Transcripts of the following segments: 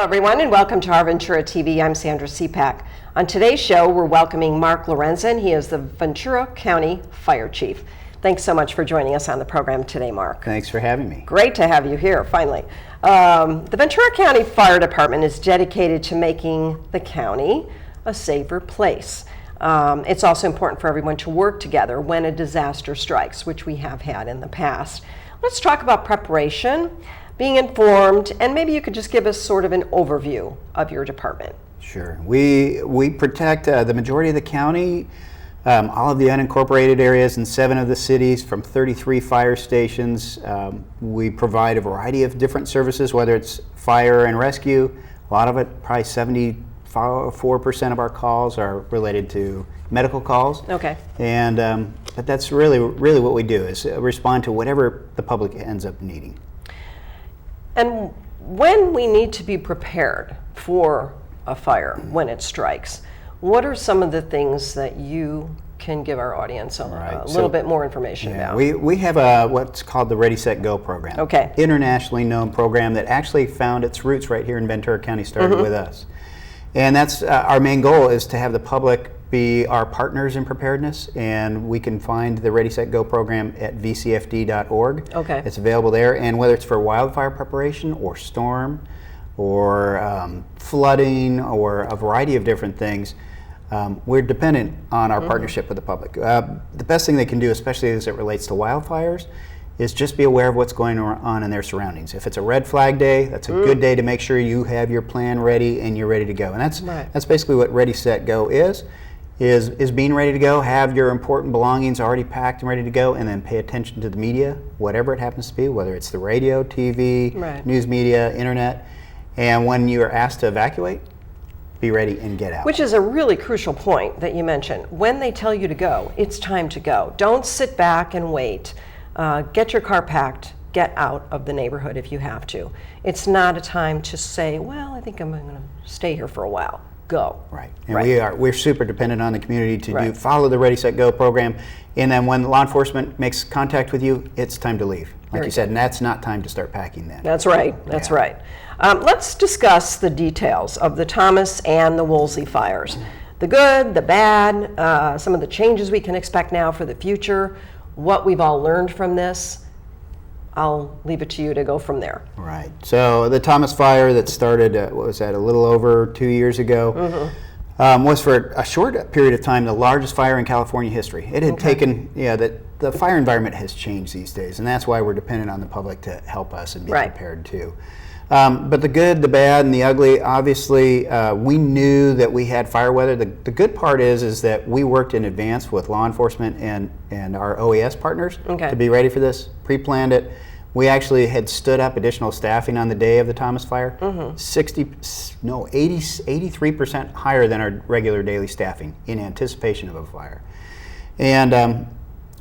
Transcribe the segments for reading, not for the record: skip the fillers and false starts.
Hello everyone and welcome to Our Ventura TV. I'm Sandra Siepak. On today's show we're welcoming Mark Lorenzen. He is the Ventura County Fire Chief. Thanks so much for joining us on the program today, Mark. Thanks for having me. Great to have you here, finally. The Ventura County Fire Department is dedicated to making the county a safer place. It's also important for everyone to work together when a disaster strikes, which we have had in the past. Let's talk about preparation, being informed, and maybe you could just give us sort of an overview of your department. Sure. We protect the majority of the county, all of the unincorporated areas in 7 of the cities from 33 fire stations. We provide a variety of different services, whether it's fire and rescue. A lot of it, probably 74% of our calls are related to medical calls. Okay. And but that's really what we do, is respond to whatever the public ends up needing. And when we need to be prepared for a fire, when it strikes, what are some of the things that you can give our audience a little bit more information about? We have what's called the Ready, Set, Go program. Okay. Internationally known program that actually found its roots right here in Ventura County, started with us. And that's our main goal, is to have the public be our partners in preparedness, and we can find the Ready, Set, Go program at VCFD.org. Okay. It's available there, and whether it's for wildfire preparation or storm or flooding or a variety of different things, we're dependent on our partnership with the public. The best thing they can do, especially as it relates to wildfires, is just be aware of what's going on in their surroundings. If it's a red flag day, that's a good day to make sure you have your plan ready and you're ready to go. And that's basically what Ready, Set, Go is being ready to go, have your important belongings already packed and ready to go, and then pay attention to the media, whatever it happens to be, whether it's the radio, TV, news media, internet. And when you are asked to evacuate, be ready and get out. Which is a really crucial point that you mentioned. When they tell you to go, it's time to go. Don't sit back and wait. Get your car packed, get out of the neighborhood if you have to. It's not a time to say, well, I think I'm going to stay here for a while. Go. Right. And we're super dependent on the community to follow the Ready, Set, Go program. And then when law enforcement makes contact with you, it's time to leave. Like you said, and that's not time to start packing then. That's right. That's right. Let's discuss the details of the Thomas and the Woolsey fires. The good, the bad, some of the changes we can expect now for the future, what we've all learned from this. I'll leave it to you to go from there. Right. So the Thomas fire that started, what was that, a little over 2 years ago, was for a short period of time the largest fire in California history. It had taken, the fire environment has changed these days, and that's why we're dependent on the public to help us and be prepared too. But the good, the bad, and the ugly, obviously, we knew that we had fire weather. The good part is that we worked in advance with law enforcement and our OES partners to be ready for this, pre-planned it. We actually had stood up additional staffing on the day of the Thomas fire, 83% higher than our regular daily staffing in anticipation of a fire. And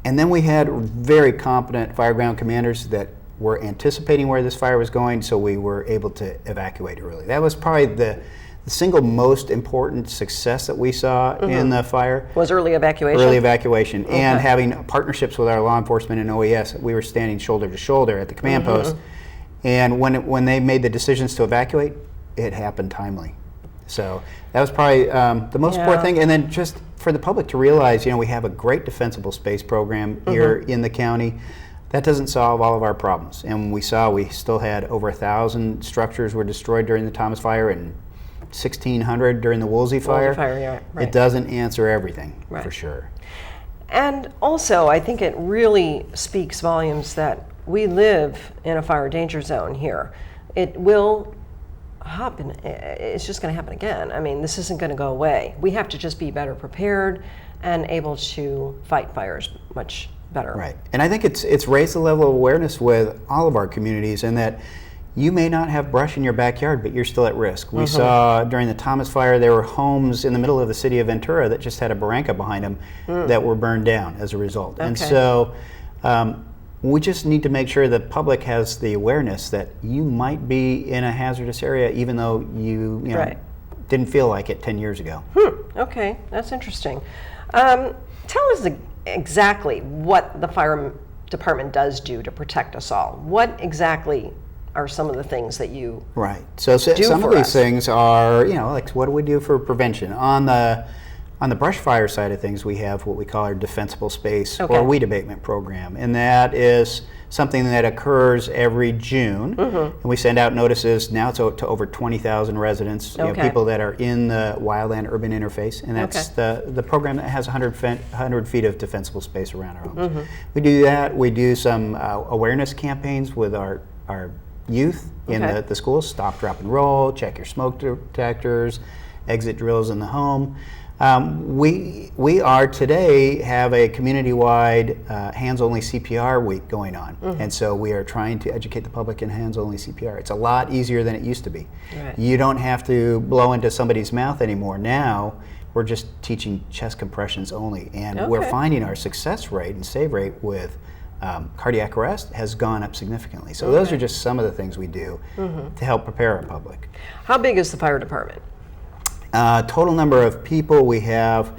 then we had very competent fire ground commanders that were anticipating where this fire was going, so we were able to evacuate early. That was probably the single most important success that we saw in the fire. Was early evacuation? Early evacuation, and having partnerships with our law enforcement and OES. We were standing shoulder to shoulder at the command post, and when they made the decisions to evacuate, it happened timely. So that was probably the most important thing. And then just for the public to realize, we have a great defensible space program here in the county. That doesn't solve all of our problems. And we still had over 1,000 structures were destroyed during the Thomas fire and 1,600 during the Woolsey fire. It doesn't answer everything, for sure. And also, I think it really speaks volumes that we live in a fire danger zone here. It will happen. It's just going to happen again. I mean, this isn't going to go away. We have to just be better prepared and able to fight fires much better. Right. And I think it's raised the level of awareness with all of our communities, and that you may not have brush in your backyard, but you're still at risk. We saw during the Thomas fire, there were homes in the middle of the city of Ventura that just had a barranca behind them that were burned down as a result. And so we just need to make sure the public has the awareness that you might be in a hazardous area, even though you didn't feel like it 10 years ago. Okay, that's interesting. Tell us exactly what the fire department does do to protect us all. What exactly are some of the things that you Right. So do some for of these us? things are, like what do we do for prevention? On the brush fire side of things, we have what we call our defensible space Okay. or weed abatement program, and that is something that occurs every June, and we send out notices. Now it's to over 20,000 residents, Okay. people that are in the wildland urban interface, and that's the program that has 100 feet of defensible space around our homes. We do that. We do some awareness campaigns with our youth in Okay. the schools. Stop, drop, and roll. Check your smoke detectors. Exit drills in the home. We are today have a community-wide hands-only CPR week going on, and so we are trying to educate the public in hands-only CPR. It's a lot easier than it used to be. Right. You don't have to blow into somebody's mouth anymore. Now we're just teaching chest compressions only, and we're Okay. finding our success rate and save rate with cardiac arrest has gone up significantly. So those are just some of the things we do to help prepare our public. How big is the fire department? Total number of people, we have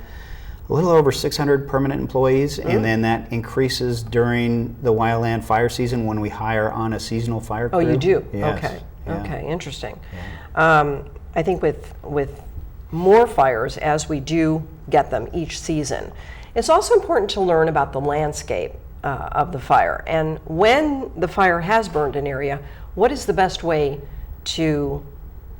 a little over 600 permanent employees, and then that increases during the wildland fire season when we hire on a seasonal fire crew. Oh, you do? Yes. Okay. Yeah. Okay, interesting. I think with more fires, as we do get them each season, it's also important to learn about the landscape of the fire. And when the fire has burned an area, what is the best way to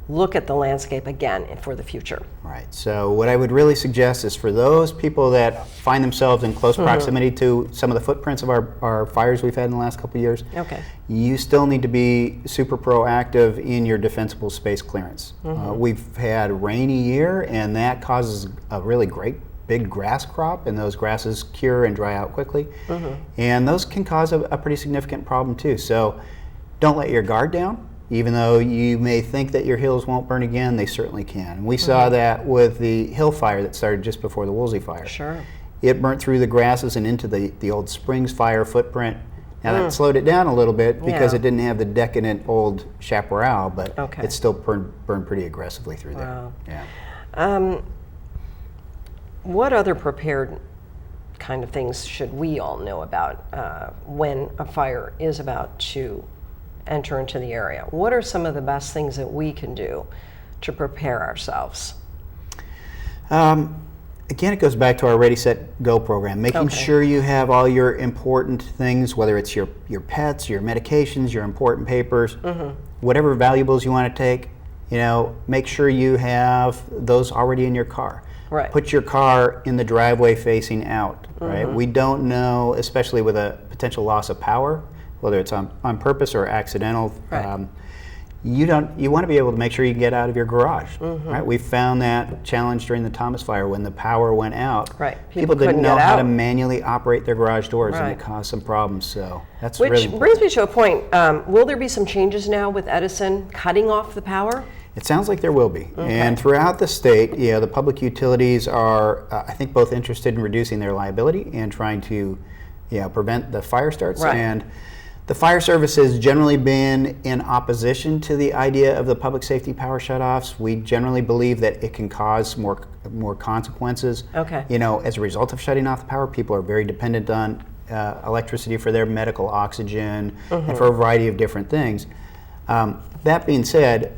look at the landscape again for the future? Right. So what I would really suggest is for those people that find themselves in close proximity to some of the footprints of our fires we've had in the last couple of years, Okay. you still need to be super proactive in your defensible space clearance. We've had a rainy year, and that causes a really great big grass crop, and those grasses cure and dry out quickly. And those can cause a pretty significant problem too. So don't let your guard down. Even though you may think that your hills won't burn again, they certainly can. And we saw that with the hill fire that started just before the Woolsey fire. Sure. It burnt through the grasses and into the old Springs fire footprint. Now that slowed it down a little bit because Yeah. it didn't have the decadent old chaparral, but Okay. it still burned pretty aggressively through Wow. there. Yeah. What other prepared kind of things should we all know about when a fire is about to enter into the area? What are some of the best things that we can do to prepare ourselves? Again, it goes back to our Ready, Set, Go program, making sure you have all your important things, whether it's your pets, your medications, your important papers, whatever valuables you want to take, make sure you have those already in your car. Right. Put your car in the driveway facing out, right? We don't know, especially with a potential loss of power, whether it's on purpose or accidental. Right. You want to be able to make sure you can get out of your garage, right? We found that challenge during the Thomas fire when the power went out. Right. People didn't couldn't know get how out. to manually operate their garage doors, and Right. it caused some problems. So that's Which really important. brings me to a point. Will there be some changes now with Edison cutting off the power? It sounds like there will be. And throughout the state, the public utilities are, I think, both interested in reducing their liability and trying to prevent the fire starts. Right. And the fire service has generally been in opposition to the idea of the public safety power shutoffs. We generally believe that it can cause more consequences. Okay. As a result of shutting off the power, people are very dependent on electricity for their medical oxygen and for a variety of different things. That being said,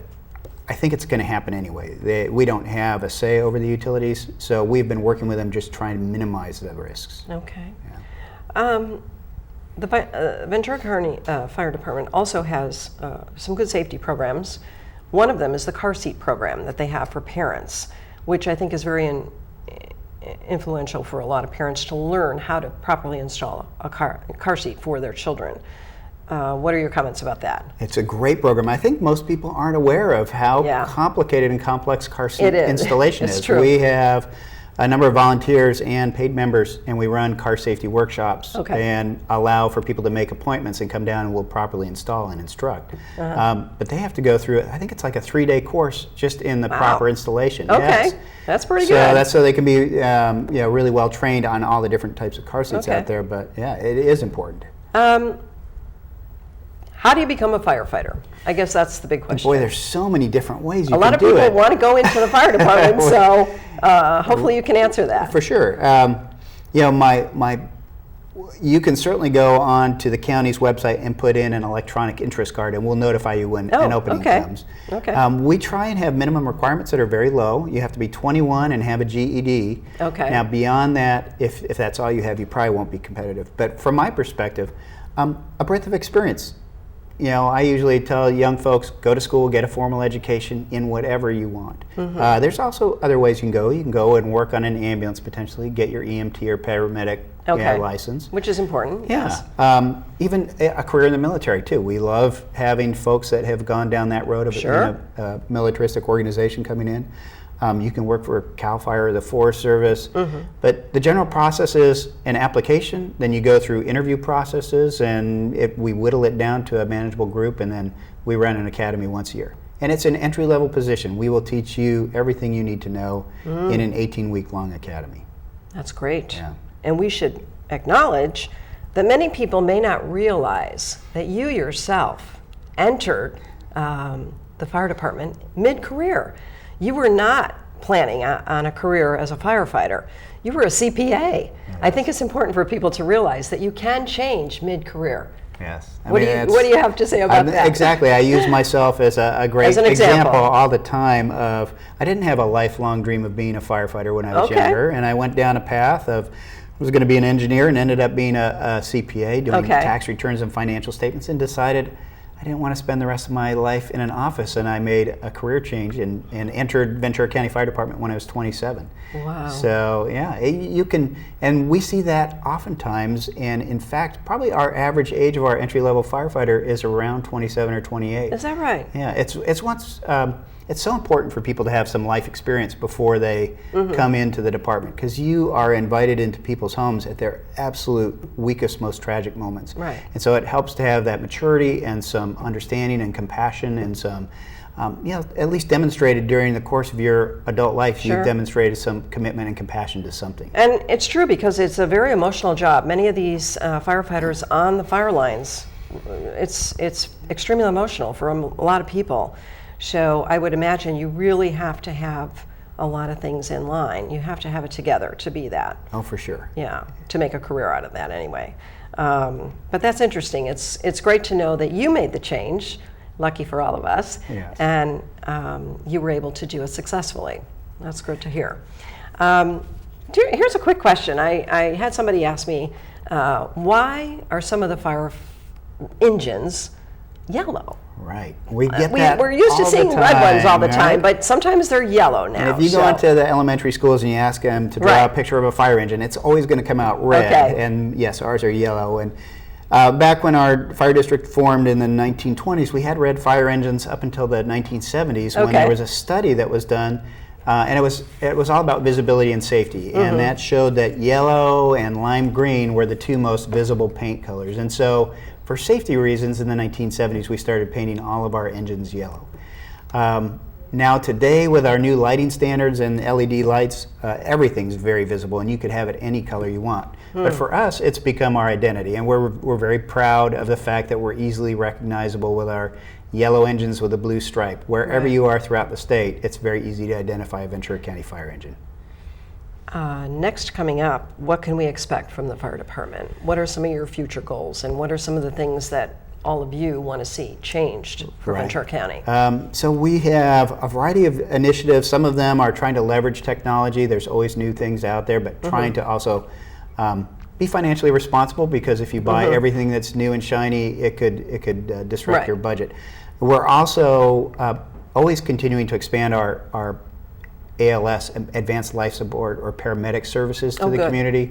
I think it's going to happen anyway. We don't have a say over the utilities, so we've been working with them just trying to minimize the risks. Okay. The Ventura County Fire Department also has some good safety programs. One of them is the car seat program that they have for parents, which I think is very influential for a lot of parents to learn how to properly install a car seat for their children. What are your comments about that? It's a great program. I think most people aren't aware of how complicated and complex car seat installation is. It's true. We have a number of volunteers and paid members, and we run car safety workshops and allow for people to make appointments and come down, and we'll properly install and instruct. But they have to go through, I think it's like a 3-day course just in the proper installation. Okay, yes. That's pretty So good. that's so they can be really well trained on all the different types of car seats out there. But yeah, it is important. How do you become a firefighter? I guess that's the big question. Boy, there's so many different ways you A lot can of do people it. want to go into the fire department, so hopefully you can answer that. For sure. My You can certainly go on to the county's website and put in an electronic interest card, and we'll notify you when an opening comes. Okay. We try and have minimum requirements that are very low. You have to be 21 and have a GED. Okay. Now, beyond that, if that's all you have, you probably won't be competitive. But from my perspective, a breadth of experience. You know, I usually tell young folks, go to school, get a formal education in whatever you want. There's also other ways you can go. You can go and work on an ambulance potentially, get your EMT or paramedic license. Which is important. Yeah. Yes. Even a career in the military too. We love having folks that have gone down that road of a militaristic organization coming in. You can work for CAL FIRE or the Forest Service, but the general process is an application, then you go through interview processes, and we whittle it down to a manageable group, and then we run an academy once a year. And it's an entry-level position. We will teach you everything you need to know in an 18-week-long academy. That's great. Yeah. And we should acknowledge that many people may not realize that you yourself entered the fire department mid-career. You were not planning on a career as a firefighter. You were a CPA. I think it's important for people to realize that you can change mid-career. Yes. What do you have to say about that? Exactly. I use myself as a great As an example all the time of, I didn't have a lifelong dream of being a firefighter when I was younger, and I went down a path of, I was going to be an engineer and ended up being a CPA, doing tax returns and financial statements, and decided I didn't want to spend the rest of my life in an office, and I made a career change and entered Ventura County Fire Department when I was 27. Wow. So yeah, you can, and we see that oftentimes, and in fact, probably our average age of our entry-level firefighter is around 27 or 28. Is that right? Yeah, it's so important for people to have some life experience before they come into the department, because you are invited into people's homes at their absolute weakest, most tragic moments. Right. And so it helps to have that maturity and some understanding and compassion and some, at least demonstrated during the course of your adult life, you've demonstrated some commitment and compassion to something. And it's true, because it's a very emotional job. Many of these firefighters on the fire lines, it's extremely emotional for a lot of people. So I would imagine you really have to have a lot of things in line. You have to have it together to be that. Oh, for sure. Yeah, to make a career out of that anyway. But that's interesting. It's great to know that you made the change, lucky for all of us, and you were able to do it successfully. That's good to hear. Here's a quick question. I had somebody ask me, why are some of the fire engines yellow? Right. We get that. We're used to seeing red ones all the time, right? but sometimes they're yellow now. And if you go into the elementary schools and you ask them to draw a picture of a fire engine, it's always going to come out red. Okay. And yes, ours are yellow. And back when our fire district formed in the 1920s, we had red fire engines up until the 1970s when there was a study that was done. And it was all about visibility and safety, and that showed that yellow and lime green were the two most visible paint colors. And so, for safety reasons, in the 1970s, we started painting all of our engines yellow. Now today, with our new lighting standards and LED lights, everything's very visible, and you could have it any color you want. But for us, it's become our identity, and we're very proud of the fact that we're easily recognizable with our yellow engines with a blue stripe. Wherever you are throughout the state, it's very easy to identify a Ventura County fire engine. Next coming up, what can we expect from the fire department? What are some of your future goals, and what are some of the things that all of you want to see changed for Ventura County? So we have a variety of initiatives. Some of them are trying to leverage technology. There's always new things out there, but trying to also be financially responsible, because if you buy everything that's new and shiny, it could disrupt your budget. We're also always continuing to expand our ALS, Advanced Life Support, or paramedic services to the community.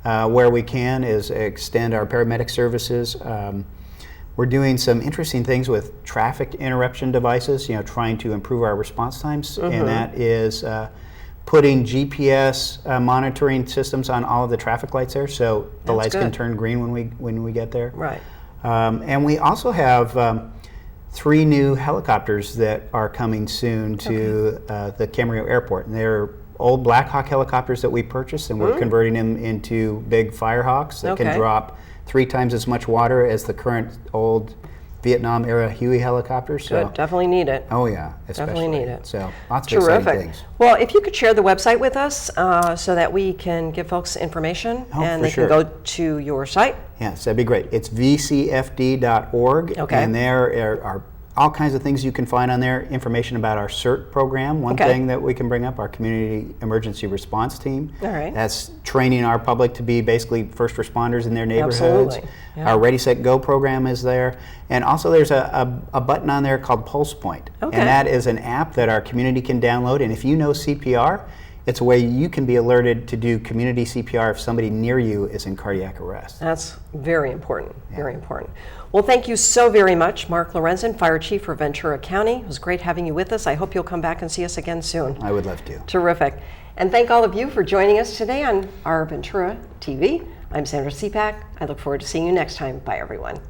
Where we can is extend our paramedic services. We're doing some interesting things with traffic interruption devices, trying to improve our response times, and that is putting GPS monitoring systems on all of the traffic lights there, so the lights can turn green when we get there. Right. And we also have 3 new helicopters that are coming soon to the Camarillo airport. And they're old Black Hawk helicopters that we purchased, and we're converting them into big Firehawks that can drop 3 times as much water as the current old Vietnam-era Huey helicopters. So, Good, definitely need it. oh yeah, especially. Definitely need it. So lots of exciting things. Well, if you could share the website with us so that we can give folks information and they can go to your site. Yes, that'd be great. It's vcfd.org, Okay. and there are all kinds of things you can find on there. Information about our CERT program. One thing that we can bring up, our Community Emergency Response Team. All right. That's training our public to be basically first responders in their neighborhoods. Absolutely. Yeah. Our Ready, Set, Go program is there. And also there's a button on there called Pulse Point. Okay. And that is an app that our community can download. And if you know CPR, it's a way you can be alerted to do community CPR if somebody near you is in cardiac arrest. That's very important, very important. Well, thank you so very much, Mark Lorenzen, Fire Chief for Ventura County. It was great having you with us. I hope you'll come back and see us again soon. I would love to. Terrific. And thank all of you for joining us today on Our Ventura TV. I'm Sandra Siepak. I look forward to seeing you next time. Bye, everyone.